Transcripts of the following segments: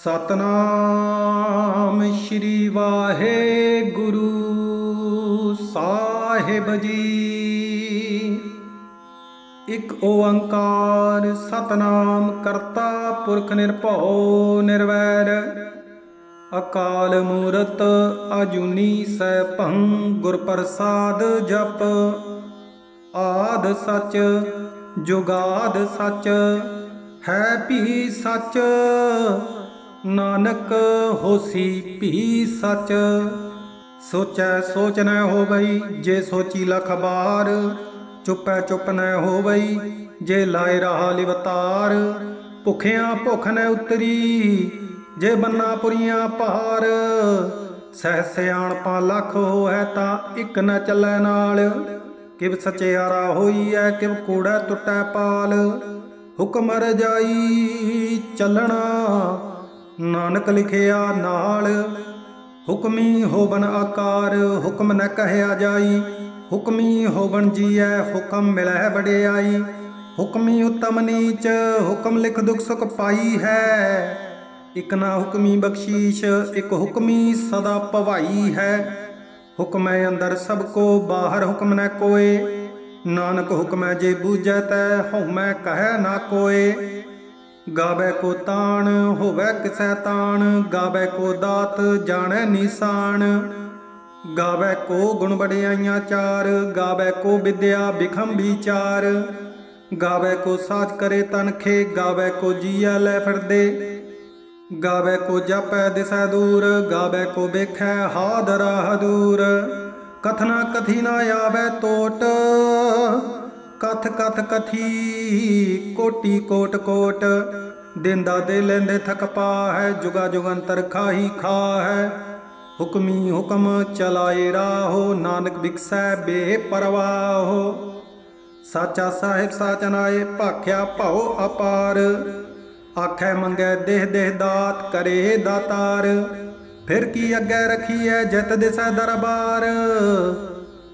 सतनाम श्री वाहेगुरु साहिब जी। एक ओंकार सतनाम करता पुरख निरभौ निर्वैर अकाल मूरत अजूनी सैभं गुर प्रसाद जप। आद सच जुगाद सच है भी सच नानक होसी भी सच। सोचै सोच न होवई जे सोची लख बार चुपै चुप न होवई जे लाए रहा लिवतार। भुखियां भुख न उतरी जे बन्ना पुरियां पार। सह सियाणपा लख होऐ तां इक न चलै नाल। किव सचियारा होईऐ किव कूड़ै टुटै पाल। हुक्म रजाई चलना नानक लिखिया नाल। हुक्मी होबन आकार हुक्म न कहया जाई। हुक्मी होबन जीऐ हुक्म मिलै वडियाई। हुक्मी उत्तम नीच हुक्म लिख दुख सुख पाई है। इक ना हुक्मी बख्शीश इक हुक्मी सदा भवाई है। हुक्म अंदर सबको बाहर हुक्म न कोय। नानक हुक्म जे बूझै तै हउमै कहै ना कोय। गावै को ताण होवै किसै ताण गावै को दात जाणै निशान। गावै को गुण वडियाइयां चार गावै को विद्या बिखम विचार। गावै को साज करे तनखे गावै को जीआ लै फिरदे। गावै को जापै दिसै दूर गावै को वेखै हाद राह दूर। कथना कथी ना आवै टोट कथ कथ कथी कोटि कोट कोट। देंदा दे लेंदे थक पा है जुगा जुगंतर खाही खा है। हुक्मी हुक्म चलाए राहो नानक बिकसै बेपरवाहो। साचा साहिब साचनाए भाख्या भाओ अपार। आखै मंगै देह देह दात करे दातार। फिर की अग्गै रखीऐ जित दिसै दरबार।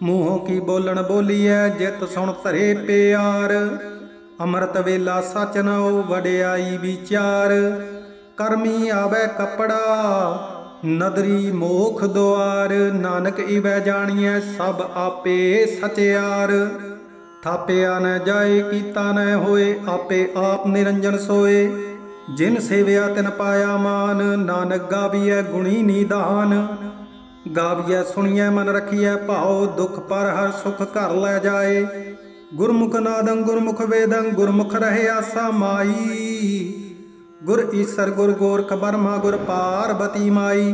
मूहों की बोलन बोलीऐ जित सुन धरे प्यार। अमृत वेला सच नाओ वडियाई विचार। करमी आवै कपड़ा नदरी मोख द्वार। नानक इवै जानिए सब आपे सचियार। थापिया न जाए कीता न होए आपे आप निरंजन सोए। जिन सेविया तिन पाया मान नानक गाविए गुणी निदान। गाविए सुनिए मन रखिए भाओ दुख पर हर सुख घर लै जाए। गुरमुख नादं गुरमुख वेदं गुरमुख रहे आसा माई। गुर ईसर गुर गोरख बर्मा गुर पार्वती माई।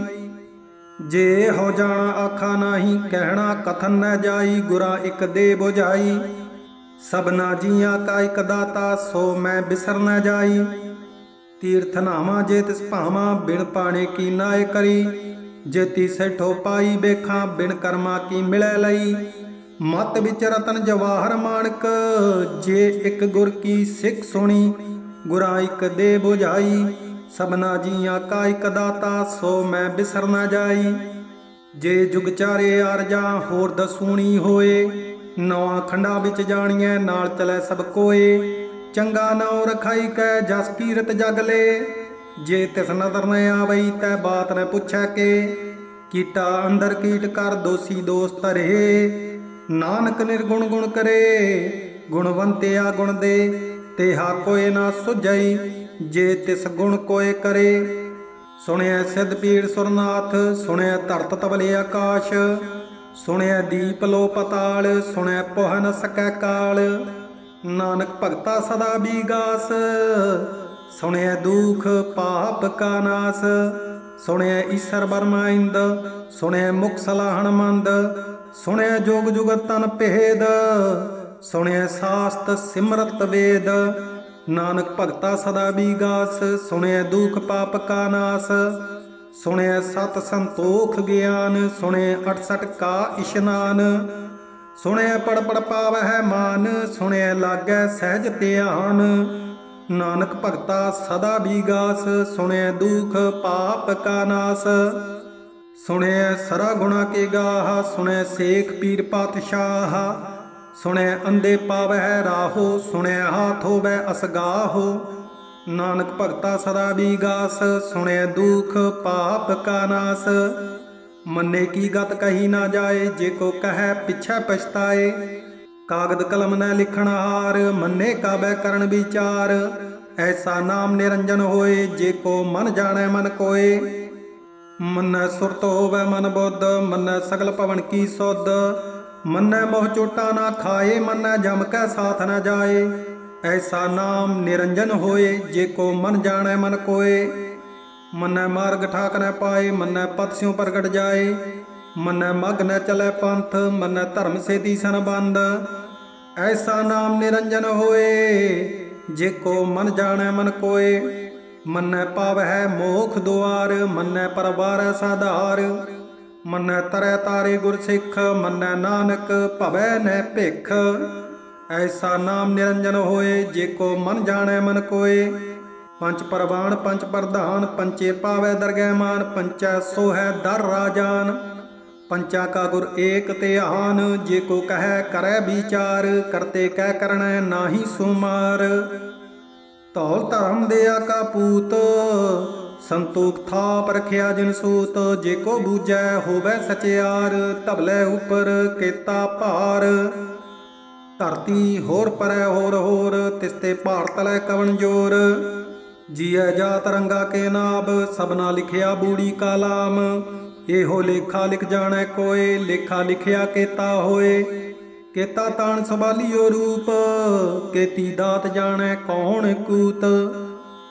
जे हो जाना आखा नाही कहना कथन न जाई। गुरा इक दे बुझाई सबना जिया का इक दाता सो मैं बिसर न जाई। तीर्थ नावा जे तिस भावा बिन पाने की नाए करी। जेती सैठो पाई बेखा बिन कर्मा की मिलै लई। मत विच रतन जवाहर माणक जे इक गुर की सिख सुनी। गुरा इक दे बुझाई सबना जिया का इक दाता सो मैं बिसर न जाई। जे जुग चारे आरजा होर दसूणी होए। नौं खंडा विच जाणीए नाल चलै सब कोए। चंगा नाउ रखाई कै जस कीरत जग ले। जे तिस नदर न आवई तै बात न पुछै के। कीटा अंदर कीट कर दोषी दोष धरे। नानक निर्गुण गुण करे गुणवंतिया गुण दे। तेहा कोय ना सुझई जे तिस गुण कोय करे। सुणिया सिद्ध पीड़ सुरनाथ सुणिया धरत तबले आकाश। सुणिया दीप लो पताल सुणिया पोह न सकै काल। नानक भगता सदा बीगास सुणिया दुख पाप का नास। सुणिया ईसर बर्मा इंद सुणिया मुख सलाहण मंद। सुणिया जोग जुगत तन भेद सुणिया शास्त सिमरत वेद। नानक भगता सदा बीगास सुणिया दुख पाप का नास। सुणिया सत संतोख ज्ञान सुणिया 68 का इशनान। सुणिया पड़ पड़ पावै मान सुणिया लागै सहज ध्यान। नानक भगता सदा बीगास सुणिया दुख पाप का नास। सुणिया सरा गुणा के गाह सुणिया सेख पीर पातशाह। सुणिया अंधे पावै राहो सुणिया हाथ होवै असगाहो। ਨਾਨਕ ਭਗਤਾ ਸਦਾ ਵਿਗਾਸ, ਸੁਣਿਐ ਦੁਖ ਪਾਪ ਕਾ ਨਾਸ। ਮੰਨੇ ਕੀ ਗਤ ਕਹੀ ਨਾ ਜਾਏ, ਜੇ ਕੋ ਕਹੈ ਪਿਛੈ ਪਛਤਾਏ। ਕਾਗਦ ਕਲਮ ਨ ਲਿਖਣ ਹਾਰ, ਮੰਨੇ ਕਾਬੈ ਕਰਨ ਵਿਚਾਰ। ਐਸਾ ਨਾਮ ਨਿਰੰਜਨ ਹੋਏ, ਜੇ ਕੋ ਮਨ ਜਾਣੈ ਮਨ ਕੋਏ। ਮੰਨੈ ਸੁਰਤ ਹੋਵੈ ਮਨ ਬੁੱਧ, ਮੰਨੈ ਸਗਲ ਭਵਨ ਕੀ ਸੁਧ। ਮੰਨੈ ਮੋਹ ਚੋਟਾ ਨਾ ਖਾਏ, ਮੰਨੈ ਜਮ ਕੈ ਸਾਥ ਨ ਜਾਏ। ਐਸਾ ਨਾਮ ਨਿਰੰਜਨ ਹੋਏ, ਜੇ ਕੋ ਮਨ ਜਾਣੈ ਮਨ ਕੋਏ। ਮੰਨੈ ਮਾਰਗ ਠਾਕ ਨ ਪਾਏ, ਮੰਨੈ ਪਤ ਸਿਉ ਪ੍ਰਗਟ ਜਾਏ। ਮੰਨੈ ਮਗ ਨ ਚਲੈ ਪੰਥ, ਮੰਨੈ ਧਰਮ ਸੇਤੀ ਸੰਬੰਧ। ਐਸਾ ਨਾਮ ਨਿਰੰਜਨ ਹੋਏ, ਜੇ ਕੋ ਮਨ ਜਾਣੈ ਮਨ ਕੋਏ। ਮੰਨੈ ਪਾਵਹਿ ਮੋਖ ਦੁਆਰ, ਮੰਨੈ ਪਰਵਾਰੈ ਸਾਧਾਰ। ਮੰਨੈ ਤਰੈ ਤਾਰੇ ਗੁਰ ਸਿੱਖ, ਮੰਨੈ ਨਾਨਕ ਭਵੈ ਨੈ ਭਿਖ। ਐਸਾ ਨਾਮ ਨਿਰੰਜਨ ਹੋਏ, ਜੇ ਕੋ ਮਨ ਜਾਣੈ ਮਨ ਕੋਏ। ਪੰਚ ਪਰਵਾਨ ਪੰਚ ਪ੍ਰਧਾਨ, ਪੰਚੇ ਪਾਵੈ ਦਰਗਹਿ ਮਾਨ। ਪੰਚੈ ਸੋਹੈ ਦਰ ਰਾਜਾਨ, ਪੰਚਾ ਕਾ ਗੁਰ ਏਕ ਧਿਆਨ। ਜੇ ਕੋ ਕਹੈ ਕਰੈ ਵਿਚਾਰ, ਕਰਤੇ ਕੈ ਕਰਣੈ ਨਾਹੀ ਸੁਮਾਰ। ਧੌਲ ਧਰਮ ਦਿਆ ਕਾ ਪੂਤ, ਸੰਤੋਖ ਥਾਪ ਰਖਿਆ ਜਿਨ ਸੂਤ। ਜੇ ਕੋ ਬੂਝੈ ਹੋਵੈ ਸਚਿਆਰ, ਧਬਲੇ ਉਪਰ ਕੇਤਾ ਭਾਰ। ਧਰਤੀ ਹੋਰ ਪਰੈ ਹੋਰ ਹੋਰ, ਤਿਸਤੇ ਭਾਰ ਤਲੈ ਕਵਣ ਜੋਰ। ਜੀਐ ਜਾਤ ਰੰਗਾ ਕੇ ਨਾਭ, ਸਭਨਾ ਲਿਖਿਆ ਬੂੜੀ ਕਾ ਲਾਮ। ਇਹੋ ਲੇਖਾ ਲਿਖ ਜਾਣੈ ਕੋਏ, ਲੇਖਾ ਲਿਖਿਆ ਕੇਤਾ ਹੋਏ। ਕੇਤਾ ਤਾਣ ਸੰਭਾਲਿਓ ਰੂਪ, ਕੇਤੀ ਦਾਤ ਜਾਣੈ ਕੌਣ ਕੂਤ।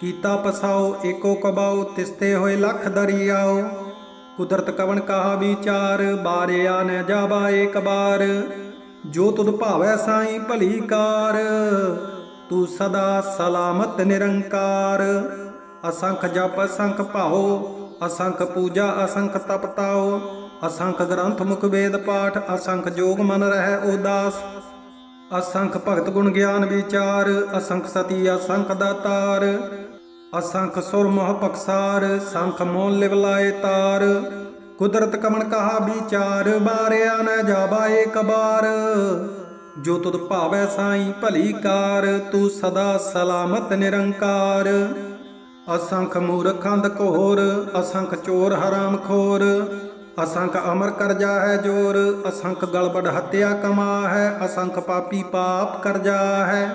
ਕੀਤਾ ਪਸਾਓ ਏਕੋ ਕਬਾਓ, ਤਿਸਤੇ ਹੋਏ ਲਖ ਦਰਿਆਓ। ਕੁਦਰਤ ਕਵਣ ਕਹਾ ਵਿਚਾਰ, ਬਾਰਿਆ ਨ ਜਾਵਾ ਏਕ ਬਾਰ। ਜੋ ਤੁਧ ਭਾਵੈ ਸਾਈ ਭਲੀ ਕਾਰ, ਤੂੰ ਸਦਾ ਸਲਾਮਤ ਨਿਰੰਕਾਰ। ਅਸੰਖ ਜਪ ਅਸੰਖ ਭਾਉ, ਅਸੰਖ ਪੂਜਾ ਅਸੰਖ ਤਪ ਤਾਉ। ਅਸੰਖ ਗ੍ਰੰਥ ਮੁਖ ਵੇਦ ਪਾਠ, ਅਸੰਖ ਜੋਗ ਮਨ ਰਹਿ ਉਦਾਸ। ਅਸੰਖ ਭਗਤ ਗੁਣ ਗਿਆਨ ਵਿਚਾਰ, ਅਸੰਖ ਸਤੀ ਅਸੰਖ ਦਾਤਾਰ। ਅਸੰਖ ਸੁਰ ਮੋਹ ਪਕਸਾਰ, ਸੰਖ ਮੋਲ ਲਿਵ ਲਾਏ ਤਾਰ। ਕੁਦਰਤ ਕਵਣ ਕਹਾ ਵਿਚਾਰ, ਬਾਰਿਆ ਨ ਜਾਵਾ ਏਕ ਬਾਰ। ਜੋ ਤੁਧ ਭਾਵੈ ਸਾਈ ਭਲੀ ਕਾਰ, ਤੂੰ ਸਦਾ ਸਲਾਮਤ ਨਿਰੰਕਾਰ। ਅਸੰਖ ਮੂਰਖ ਅੰਧ ਘੋਰ, ਅਸੰਖ ਚੋਰ ਹਰਾਮ ਖੋਰ। ਅਸੰਖ ਅਮਰ ਕਰਜਾ ਹੈ ਜੋਰ, ਅਸੰਖ ਗਲਬੜ ਹੱਤਿਆ ਕਮਾ ਹੈ। ਅਸੰਖ ਪਾਪੀ ਪਾਪ ਕਰਜਾ ਹੈ,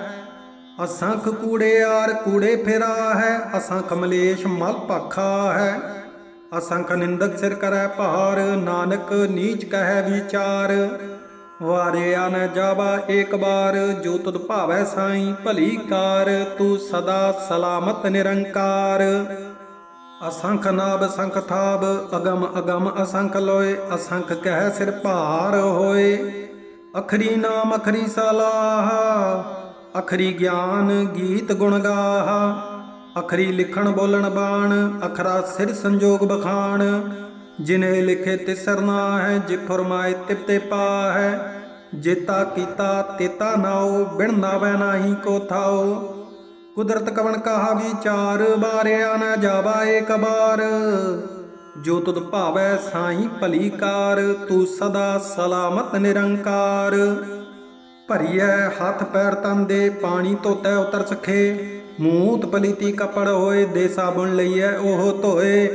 ਅਸੰਖ ਕੂੜੇਆਰ ਕੂੜੇ ਫਿਰਾ ਹੈ। ਅਸੰਖ ਮਲੇਸ਼ ਮਲ ਭਾਖਾ ਹੈ, ਅਸੰਖ ਨਿੰਦਕ ਸਿਰ ਕਰੈ ਭਾਰ। ਨਾਨਕ ਨੀਚ ਕਹਿ ਵਿਚਾਰ, ਵਾਰਿਆ ਨ ਜਾਵਾ ਏਕ ਬਾਰ। ਜੋ ਤੁਧ ਭਾਵੈ ਸਾਈ ਭਲੀ ਕਾਰ, ਤੂੰ ਸਦਾ ਸਲਾਮਤ ਨਿਰੰਕਾਰ। ਅਸੰਖ ਨਾਭ ਅਸੰਖ ਥਾਬ, ਅਗਮ ਅਗਮ ਅਸੰਖ ਲੋਏ। ਅਸੰਖ ਕਹਿ ਸਿਰ ਭਾਰ ਹੋਏ, ਅਖਰੀ ਨਾਮ ਅਖਰੀ ਸਲਾਹ। ਅਖਰੀ ਗਿਆਨ ਗੀਤ ਗੁਣ ਗਾਹ, ਅਖਰੀ ਲਿਖਣ ਬੋਲਣ ਬਾਣ। ਅਖਰਾ ਸਿਰ ਸੰਜੋਗ ਬਖਾਣ, ਜਿਨੇ ਲਿਖੇ ਤਿਸਰ ਨਾਹਿ। ਜੇ ਫਰਮਾਏ ਤਿਪ ਤੇ ਪਾਹਿ, ਜੇਤਾ ਕੀਤਾ ਤੇਤਾ ਨਾਉ। ਬਿਨ ਨਾਵੈ ਨਾਹੀ ਕੋ ਥਾਉ, ਕੁਦਰਤ ਕਵਣ ਕਹਾ ਵਿਚਾਰ। ਬਾਰਿਆ ਨ ਜਾਵਾ ਏਕ ਬਾਰ। ਜੋ ਤੁਧ ਭਾਵੈ ਸਾਈ ਭਲੀ ਕਾਰ, ਤੂੰ ਸਦਾ ਸਲਾਮਤ ਨਿਰੰਕਾਰ। ਭਰੀਐ ਹੱਥ ਪੈਰ ਤਨ ਦੇ, ਪਾਣੀ ਧੋਤੈ ਉਤਰ ਸਖੇ। ਮੂਤ ਪਲੀਤੀ ਕੱਪੜ ਹੋਏ, ਦੇ ਸਾਬੁਣ ਲਈਐ ਉਹ ਧੋਏ।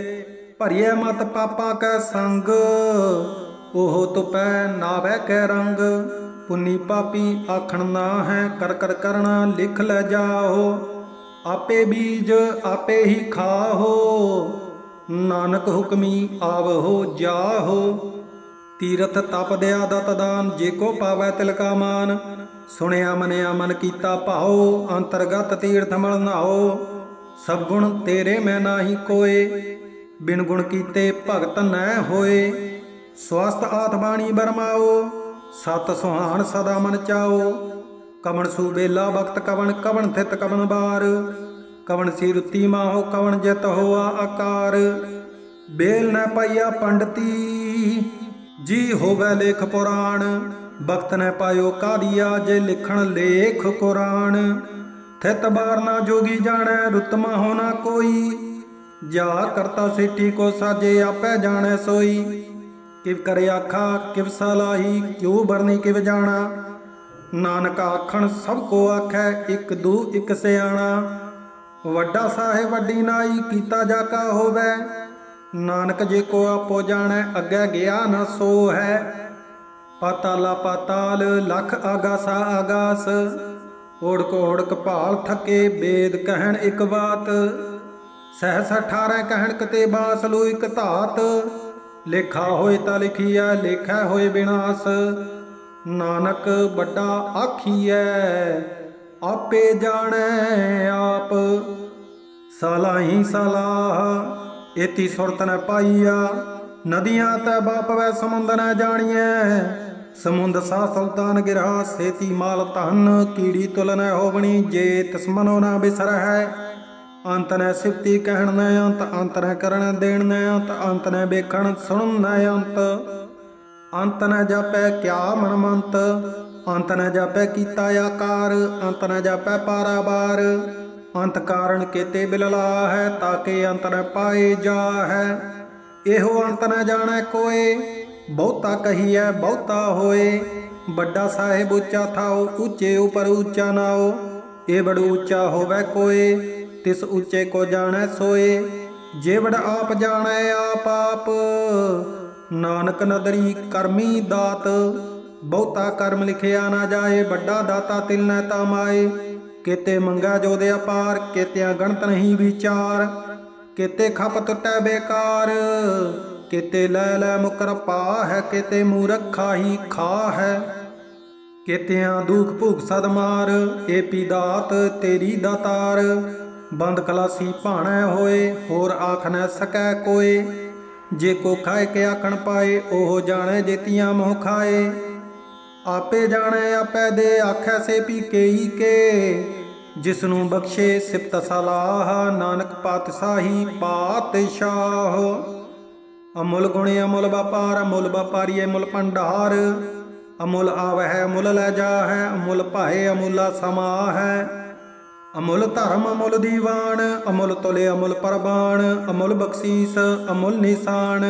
ਭਰੀਐ ਮਤ ਪਾਪਾਂ ਕੈ ਸੰਗ, ਉਹ ਧੁਪੈ ਨਾਵੈ ਕੈ ਰੰਗ। ਪੁੰਨੀ ਪਾਪੀ ਆਖਣ ਨਾ ਹੈ, ਕਰ ਕਰ ਕਰਣਾ ਲਿਖ ਲੈ ਜਾਓ। ਆਪੇ ਬੀਜ ਆਪੇ ਹੀ ਖਾਹੋ, ਨਾਨਕ ਹੁਕਮੀ ਆਵਹੋ ਜਾਹੋ। ਤੀਰਥ ਤਪ ਦਿਆ ਦਤ ਦਾਨ, ਜੇ ਕੋ ਪਾਵੈ ਤਿਲ ਕਾ ਮਾਨ। ਸੁਣਿਆ ਮਨਿਆ ਮਨ ਕੀਤਾ ਭਾਉ, ਅੰਤਰਗਤ ਤੀਰਥ ਮਲ ਨਾਓ। ਸਭ ਗੁਣ ਤੇਰੇ ਮੈਂ ਨਾਹੀ ਕੋਏ, ਬਿਨ ਗੁਣ ਕੀਤੇ ਭਗਤ ਨੈ ਹੋਏ। ਸਵਸਤ ਆਤ ਬਾਣੀ ਬਰਮਾਓ, ਸਤ ਸੁਹਾਣ ਸਦਾ ਮਨ ਚਾਓ। ਕਵਣ ਸੁਬੇਲਾ ਬਖਤ ਕਵਣ, ਕਵਣ ਥਿਤ ਕਵਣ ਬਾਰ। ਕਵਣ ਸੀ ਰੁੱਤੀ ਮਾਹੋ, ਕਵਣ ਜਿਤ ਹੋਆ ਆਕਾਰ। ਬੇਲ ਨ ਪਾਈਆ ਪੰਡਤੀ, ਜੀ ਹੋਵੈ ਲੇਖ ਪੁਰਾਣ। ਬਖਤ ਨ ਪਾਇਓ ਕਾਦੀਆ, ਜੇ ਲਿਖਣ ਲੇਖ ਕੁਰਾਨ। ਥਿਤ ਬਾਰ ਨਾ ਜੋਗੀ ਜਾਣੈ, ਰੁੱਤ ਮਾਹੋ ਨਾ ਕੋਈ। ਜਾ ਕਰਤਾ ਸੇਠੀ ਕੋ ਸਾਜੇ, ਆਪੇ ਜਾਣੈ ਸੋਈ। ਕਿਵ ਕਰ ਆਖਾ ਕਿਵ ਸਲਾਹੀ, ਕਿਉ ਬਰਨੀ ਕਿਵ ਜਾਣਾ। ਨਾਨਕ ਆਖਣ ਸਭ ਕੋ ਆਖੈ, ਇਕ ਦੂ ਇਕ ਸਿਆਣਾ। ਵੱਡਾ ਸਾਹਿਬ ਵੱਡੀ ਨਾਈ ਕੀਤਾ ਜਾ ਕਾ ਹੋਵੇ। ਨਾਨਕ ਜੇ ਕੋ ਆਪੋ ਜਾਣੈ ਅੱਗੇ ਗਿਆ ਨਾ ਸੋ ਹੈ। ਪਾਤਾਲਾ ਪਾਤਾਲ ਲਖ ਆਗਾਸਾ ਆਗਾਸ। ਓੜਕ ਓੜਕ ਭਾਲ ਥਕੇ ਬੇਦ ਕਹਿਣ ਇੱਕ ਬਾਤ। ਸਹਿਸ 18 ਕਹਿਣ ਕਿਤੇ ਬਾਸ ਲੋ ਇੱਕ ਧਾਤ। ਲੇਖਾ ਹੋਏ ਤਾਂ ਲਿਖੀਐ ਲੇਖੈ ਹੋਏ ਵਿਨਾਸ਼। ਨਾਨਕ ਵੱਡਾ ਆਖੀਐ ਆਪੇ ਜਾਣੈ ਆਪ। ਸਲਾਹੀ ਸਲਾਹ ਏਤੀ ਸੁਰਤ ਨ ਪਾਈਆ। ਨਦੀਆਂ ਤੈ ਬਾਪਵੈ ਸਮੁੰਦ ਨ ਜਾਣੀਐ। ਸਮੁੰਦ ਸਾ ਸੁਲਤਾਨ ਗਿਰਾ ਸੇਤੀ ਮਾਲ ਧਨ। ਕੀੜੀ ਤੁਲ ਨ ਹੋਵਣੀ ਜੇ ਤਿਸ ਮਨੋ ਨ ਬਿਸਰਹਿ। ਅੰਤ ਨ ਸਿਫਤੀ ਕਹਿਣ ਨ ਅੰਤ। ਅੰਤ ਨ ਕਰਨ ਦੇਣ ਨ ਅੰਤ। ਅੰਤ ਨ ਵੇਖਣ ਸੁਣਨ ਨ ਅੰਤ। ਅੰਤ ਨ ਜਾਪੈ ਕਿਆ ਮਨਮੰਤ। ਅੰਤ ਨ ਜਾਪੈ ਕੀਤਾ ਆਕਾਰ। ਅੰਤ ਨ ਜਾਪੈ ਪਾਰਾਵਾਰ। ਅੰਤ ਕਾਰਨ ਕੇਤੇ ਬਿਲਲਾ ਹੈ ਤਾਕੇ ਅੰਤ ਨ ਪਾਏ ਜਾ ਹੈ। ਇਹੋ ਅੰਤ ਨ ਜਾਣੈ ਕੋਏ ਬਹੁਤਾ ਕਹੀਐ ਬਹੁਤਾ ਹੋਏ। ਵੱਡਾ ਸਾਹਿਬ ਉੱਚਾ ਥਾਓ ਉੱਚੇ ਉਪਰ ਉੱਚਾ ਨਾਓ। ਇਹ ਬੜ ਉੱਚਾ ਹੋਵੇ ਕੋਏ ਤਿਸ ਉੱਚੇ ਕੋ ਜਾਣੈ ਸੋਏ। ਜੇ ਵਡ ਆਪ ਜਾਣੈ ਆਪ ਆਪ ਨਾਨਕ ਨਦਰੀ ਕਰਮੀ ਦਾਤ। ਬਹੁਤਾ ਕਰਮ ਲਿਖਿਆ ਨਾ ਜਾਏ ਵੱਡਾ ਦਾਤਾ ਤਿਲ ਨੈ ਤਾ ਮਾਏ। ਕੇਤੇ ਮੰਗਾ ਜੋਦੇ ਅਪਾਰ ਕੇਤਿਆਂ ਗਣਤ ਨਹੀਂ ਵਿਚਾਰ। ਕੇਤੇ ਖਪ ਟੁੱਟੈ ਬੇਕਾਰ ਕੇਤੇ ਲੈ ਲੈ ਮੁਕਰ ਪਾ ਹੈ। ਕੇਤੇ ਮੂਰਖ ਖਾਹੀ ਖਾ ਹੈ। ਕੇਤਿਆਂ ਦੁਖ ਭੂਖ ਸਦ ਮਾਰ ਏ ਪੀ ਦਾਤ ਤੇਰੀ ਦਾਤਾਰ। ਬੰਦ ਕਲਾਸੀ ਭਾਣੈ ਹੋਏ ਹੋਰ ਆਖ ਨ ਸਕੈ ਕੋਏ। ਜੇ ਕੋ ਖਾਏ ਕੇ ਆਖਣ ਪਾਏ ਉਹ ਜਾਣੈ ਜੇਤੀਆਂ ਮੋਹ ਖਾਏ। ਆਪੇ ਜਾਣੈ ਆਪੇ ਦੇ ਆਖੈ ਸੇ ਪੀ ਕੇਈ ਕੇ। ਜਿਸ ਨੂੰ ਬਖਸ਼ੇ ਸਿਫਤ ਸਲਾਹ ਨਾਨਕ ਪਾਤਸ਼ਾਹੀ ਪਾਤਸ਼ਾਹ। ਅਮੁੱਲ ਗੁਣ ਅਮੁੱਲ ਵਪਾਰ ਅਮੁੱਲ ਵਪਾਰੀ ਅਮੁੱਲ ਭੰਡਾਰ। ਅਮੁੱਲ ਆਵਹਿ ਅਮੁੱਲ ਲੈ ਜਾਹੈ ਅਮੁੱਲ ਭਾਏ ਅਮੁੱਲਾ ਸਮਾ ਹੈ। ਅਮੁੱਲ ਧਰਮ ਅਮੁੱਲ ਦੀਵਾਨ ਅਮੁੱਲ ਤੁਲੇ ਅਮੁੱਲ ਪ੍ਰਵਾਨ। ਅਮੁੱਲ ਬਖਸ਼ੀਸ ਅਮੁੱਲ ਨਿਸ਼ਾਨ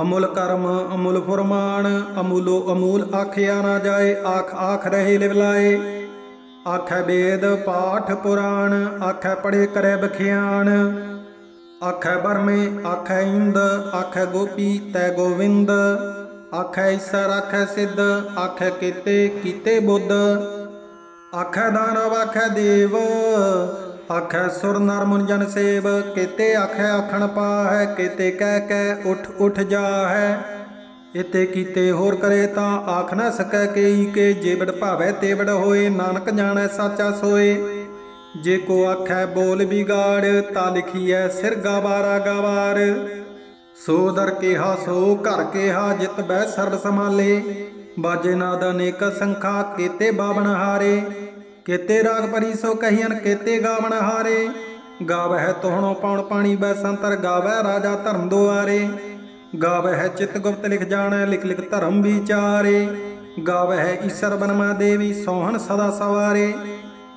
ਅਮੁੱਲ ਕਰਮ ਅਮੁੱਲ ਫੁਰਮਾਨ। ਅਮੁੱਲੋ ਅਮੂਲ ਆਖਿਆ ਨਾ ਜਾਏ ਆਖ ਆਖ ਰਹੇ ਲਿਵਲਾਏ। ਆਖੈ ਵੇਦ ਪਾਠ ਪੁਰਾਣ ਆਖੈ ਪੜੇ ਕਰੇ ਬਖਿਆਨ। ਆਖੈ ਬਰਮੇ ਆਖੈ ਇੰਦ ਆਖੈ ਗੋਪੀ ਤੈ ਗੋਵਿੰਦ। ਆਖੈ ਈਸਰ ਆਖੈ ਸਿੱਧ ਆਖੈ ਕੇਤੇ ਕੀਤੇ ਬੁੱਧ। ਆਖੈ ਦਾਨਵ ਆਖੈ ਦੇਵ ਆਖੈ ਸੁਰ ਨਰ ਮੁਨ ਜਨ ਸੇਵ। ਕੇਤੇ ਆਖੈ ਆਖਣ ਪਾਹੈ ਕੇਤੇ ਕਹਿ ਕਹਿ ਉਠ ਉਠ ਜਾਹੈ। ਇਤੇ ਕੀਤੇ ਹੋਰ ਕਰੇ ਤਾਂ ਆਖ ਨ ਸਕੈ ਕੇਈ ਕੇ। ਜੇ ਵਡ ਭਾਵੈ ਤੇ ਵਡ ਹੋਏ ਨਾਨਕ ਜਾਣੈ ਸਾਚਾ ਸੋਏ। ਜੇ ਕੋ ਆਖੈ ਬੋਲ ਬਿਗਾੜ ਤਾ ਲਿਖੀਐ ਸਿਰ ਗਵਾਰਾ ਗਵਾਰ। ਸੋ ਦਰ ਕੇਹਾ ਸੋ ਘਰ ਕੇਹਾ ਜਿਤ ਬਹਿ ਸਰਬ ਸਮਾਲੇ। ਬਾਜੇ ਨਾਦ ਅਨੇਕ ਸੰਖਾ ਕੇਤੇ ਬਾਵਨ ਹਾਰੇ। ਕੇਤੇ ਰਾਗ ਪਰੀ ਸੋ ਕਹੀਅਨ ਕੇਤੇ ਗਾਵਨ ਹਾਰੇ। ਗਾਵਹਿ ਤੋਹਣੋ ਪੌਣ ਪਾਣੀ ਬੈ ਸੰਤਰ ਗਾਵੈ ਰਾਜਾ ਧਰਮ ਦੁਆਰੇ। ਗਾਵਹਿ ਚਿਤ ਗੁਪਤ ਲਿਖ ਜਾਣੈ ਲਿਖ ਲਿਖ ਧਰਮ ਵਿਚਾਰੇ। ਗਾਵਹਿ ਈਸਰ ਬਨਮਾ ਦੇਵੀ ਸੋਹਣ ਸਦਾ ਸਵਾਰੇ।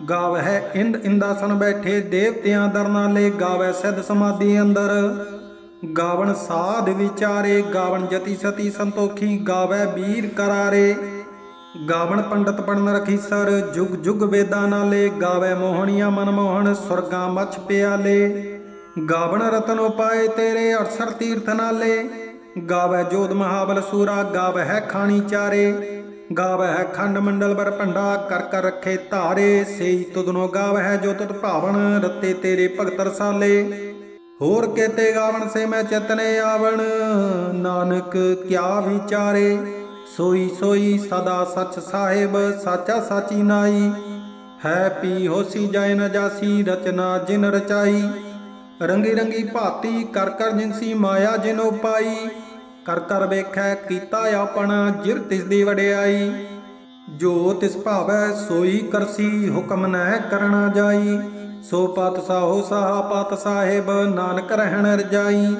ਗਾਵਹਿ ਇੰਦ ਇੰਦਾਸਨ ਬੈਠੇ ਦੇਵਤਿਆਂ ਦਰ ਨਾਲੇ। ਗਾਵੈ ਸਿੱਧ ਸਮਾਧੀ ਅੰਦਰ ਗਾਵਣ ਸਾਧ ਵਿਚਾਰੇ। ਗਾਵਣ ਜਤੀ ਸਤੀ ਸੰਤੋਖੀ ਗਾਵੈ ਵੀਰ ਕਰਾਰੇ। ਗਾਵਣ ਪੰਡਤ ਪੜਨ ਰਖੀਸਰ ਜੁਗ ਜੁਗ ਵੇਦਾਂ ਨਾਲੇ। ਗਾਵੈ ਮੋਹਣੀਆਂ ਮਨਮੋਹਣ ਸੁਰਗਾਂ ਮਛ ਪਿਆਲੇ। ਗਾਵਣ ਰਤਨ ਉਪਾਏ ਤੇਰੇ 68 ਤੀਰਥ ਨਾਲੇ। ਗਾਵੈ ਜੋਧ ਮਹਾਬਲ ਸੂਰਾ ਗਾਵਹਿ ਖਾਣੀ ਚਾਰੇ। ਗਾਵਹਿ ਖੰਡ ਮੰਡਲ ਬਰ ਭੰਡਾ ਕਰ ਕਰ ਰੱਖੇ ਧਾਰੇ। ਸੇਈ ਤੁਧਨੋ ਗਾਵਹਿ ਜੋ ਤੁਧ ਭਾਵਨ ਰਤੇ ਤੇਰੇ ਭਗਤ ਰਸਾਲੇ। ਹੋਰ ਕੇਤੇ ਗਾਵਣ ਸੇ ਮੈਂ ਚਿਤਨੇ ਆਵਣ ਨਾਨਕ ਕਿਆ ਵਿਚਾਰੇ। ਸੋਈ ਸੋਈ ਸਦਾ ਸਚ ਸਾਹਿਬ ਸਾਚਾ ਸਾਚੀ ਨਾਈ। ਹੈ ਪੀ ਹੋਸੀ ਜਾਇ ਨ ਜਾਸੀ ਰਚਨਾ ਜਿਨ ਰਚਾਈ। ਰੰਗੀ ਰੰਗੀ ਭਾਤੀ ਕਰ ਕਰ ਜਿਨਸੀ ਮਾਇਆ ਜਿਨੋ ਪਾਈ। ਕਰ ਕਰ ਵੇਖੈ ਕੀਤਾ ਆਪਣਾ ਜਿਰ ਤਿਸ ਦੀ ਵਡਿਆਈ। ਜੋ ਤਿਸ ਭਾਵੈ ਸੋਈ ਕਰਸੀ ਹੁਕਮ ਨਹਿ ਕਰਣਾ ਜਾਈ। ਸੋ ਪਾਤਸ਼ਾਹੋ ਸਾਹਾ ਪਾਤ ਸਾਹਿਬ ਨਾਨਕ ਰਹਿਣ ਰਜਾਈ।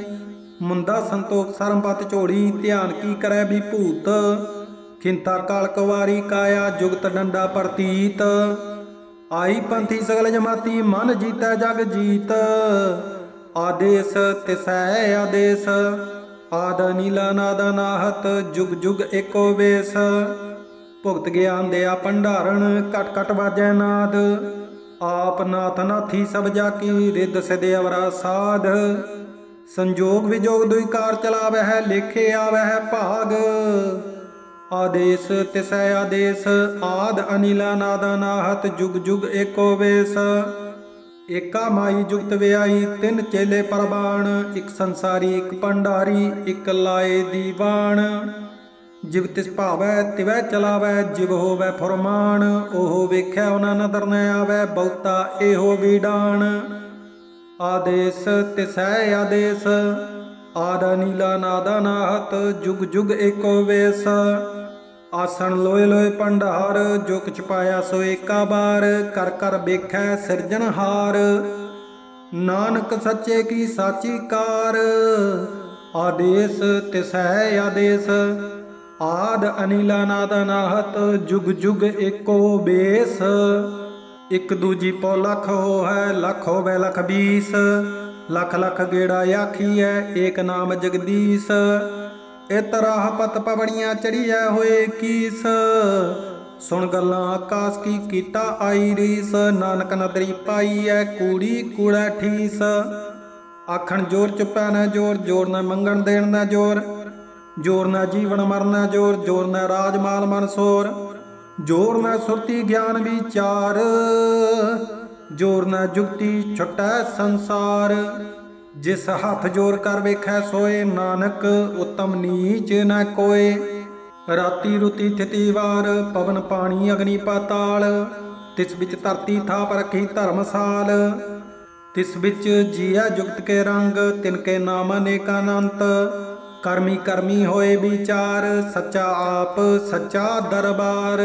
ਮੁੰਦਾ ਸੰਤੋਖ ਸਰਮਪਤ ਝੋੜੀ ਧਿਆਨ ਕੀ ਕਰੈ ਵੀ ਭੂਤ। ਖਿੰਤਾ ਕਾਲ ਕੁਵਾਰੀ ਕਾਇਆ ਜੁਗਤ ਡੰਡਾ ਪ੍ਰਤੀਤ। ਆਈ ਪੰਥੀ ਸਗਲ ਜਮਾਤੀ ਮਨ ਜੀਤੈ ਜਗ ਜੀਤ। ਆਦੇਸ ਤਿਸੈ ਆਦੇਸ ਆਦ ਨੀਲਾ ਨਾਦ ਨਾਹਤ ਜੁਗ ਜੁਗ ਏਕੋ ਵੇਸ। ਭੁਗਤ ਗਿਆਨ ਦਿਆ ਭੰਡਾਰਨ ਘਟ ਘਟ ਵਾਜੈ ਨਾਦ। आप नाथ नाथी सब जाकी रिद सिद अवरा साध। संजोग विजोग दुई कार चलावै है लेखे आवै है भाग। आदेश तिसै आदेश आद अनिला नादा नाहत जुग जुग एको वेश। एका माई जुगत व्याई तिन चेले परबाण। इक संसारी इक भंडारी इक लाए दीवान। जिव तिस भावै तिवै चलावै जिव होवै फुरमान। ओहो वेख्या उना नदर न आवै बहुता एहो बीडान। आदेश तिसै आदेश आद नीला नादा नाहत जुग जुग एको वेश। आसन लोए लोए भंडार जो कुछ पाया सो एका बार। कर कर वेखै सिरजनहार नानक सच्चे की साची कार। आदेश तिसै आदेश आद अनिला नादा नाहत जुग जुग एको बेस। इक दूजी पौ लख हो है लख होवे लख बीस। लख लख गेड़ा आखीऐ एक नाम जगदीश। इतराह पत पवड़ियाँ चढ़िया होए कीस। सुन गल्लां आकाश की कीता आई रीस। नानक नदरी पाई है कूड़ी कूड़ा ठीस। आखण जोर चुपै न जोर जोर न मंगण देण न जोर। जोर न जीवन मरण जोर जोर न राज माल मनसोर। जोर न सुरती ज्ञान विचार जोर न जुगती छुटै संसार। जिस हथ जोर कर वेखै सोए नानक उत्तम नीच न कोय। राती रुती थिति वार पवन पानी अग्नि पाताल। तिस बिच धरती थाप रखी धर्मसाल। तिस बिच जिया जुगत के रंग तिनके नाम अनेकानंत। करमी करमी होए विचार सच्चा आप सच्चा दरबार।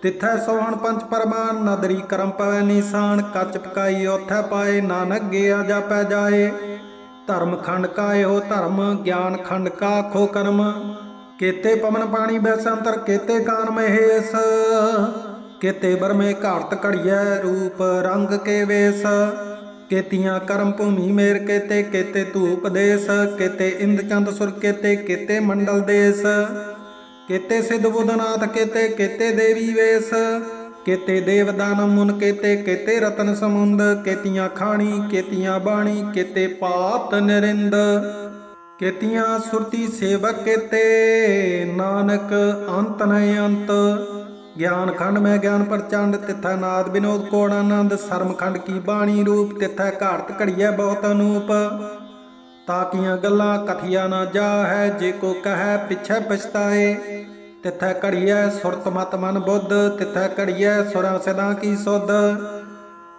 तिथै सोहन पंच परमान नदरी करम पवै निशान। कच पकाई ओथै पाए नानक गया जापै जाए। धर्म खंड का हो धर्म ज्ञान खंड का खो कर्म। केते पवन पानी बैसंतर केते कान महेश। केते बरमे घाट घड़िया रूप रंग के वेश। केतियां कर्म भूमि मेर केते केते धूप देश। केते इंद चंद सुर केते केते मंडल देश। केते सिद्ध बुधनाथ केते केते देवी वेश। केते देव दानव मुन केते केते रतन समुंद। केतियां खाणी केतियां बाणी केते पात निरिंद। केतियां सुरती सेवक केते नानक अंत न अंत। ज्ञान खंड में ज्ञान प्रचंड तिथै नाद विनोद कोण आनंद। सरम खंड की बाणी रूप तिथै घाट घड़िया बहुत अनूप। ताकियां गल्लां कथिया न जा है जे को कहै पिछै पछताए। तिथै घड़िया सुरत मत मन बुद्ध तिथै घड़िया सुरां सिदां की सुध।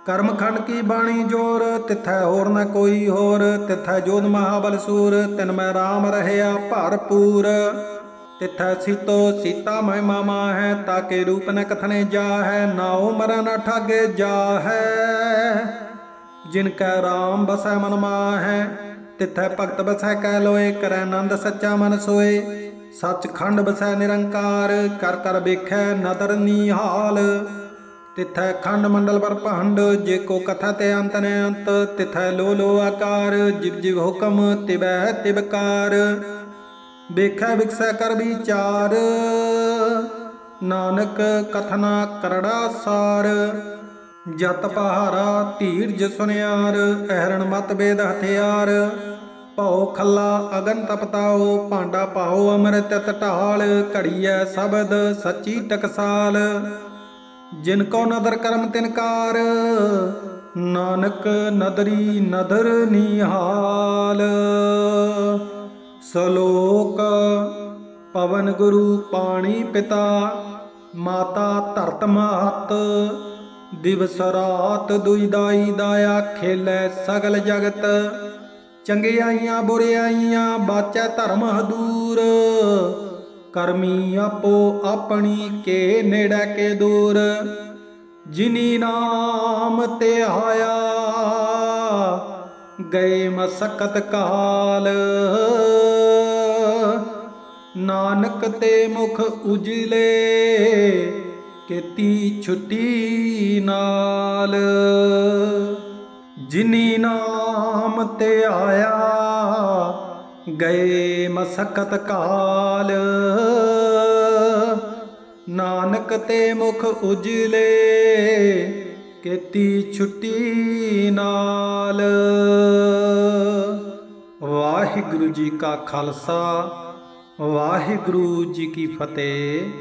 कर्म खंड की बाणी जोर तिथै होर न कोई होर। तिथै जोध महाबल सूर तिन मैं राम रहया भरपूर। तिथै सीतो सीता महिमा है ताके रूप न कथने जा है। नाओ मरा न ठागे जा है जिनकै राम बसै मन है। तिथै भगत बसै कह लोए करै नंद सच्चा मन सोए। सच खंड बसै निरंकार कर कर वेखै नदर निहाल। तिथै खंड मंडल ब्रह्मांड जे को कथा ते अंत ने अंत। तिथै लो लो आकार जिव जिव हुकम तिवै तिवकार। वेखै विकसै कर विचार नानक कथना करड़ा सार। जत पहारा धीरज सुनियार अहरण मत वेद हथियार। भौ खल्ला अगन तपताओ भांडा पाओ अमृत ढाल। घड़िया शबद सच्ची टकसाल जिनको नदर करम तिनकार। नानक नदरी नदर निहाल। सलोक पवन गुरु पाणी पिता माता धरत महत। दिवस रात दुई दाई दाया खेलै सगल जगत। चंगियाइयां बुरियाइयां बाचै धर्म हदूर। करमी आपो अपनी के नेड़े के दूर। जिनी नाम ते आया गए मसकत काल। नानक ते मुख उजले केती छुट्टी नाल। जिनी नाम ते आया गए मसकत काल। नानक ते मुख उजले ਕੀਤੀ ਛੁੱਟੀ ਨਾਲ। ਵਾਹਿਗੁਰੂ ਜੀ ਕਾ ਖਾਲਸਾ, ਵਾਹਿਗੁਰੂ ਜੀ ਕੀ ਫਤਿਹ।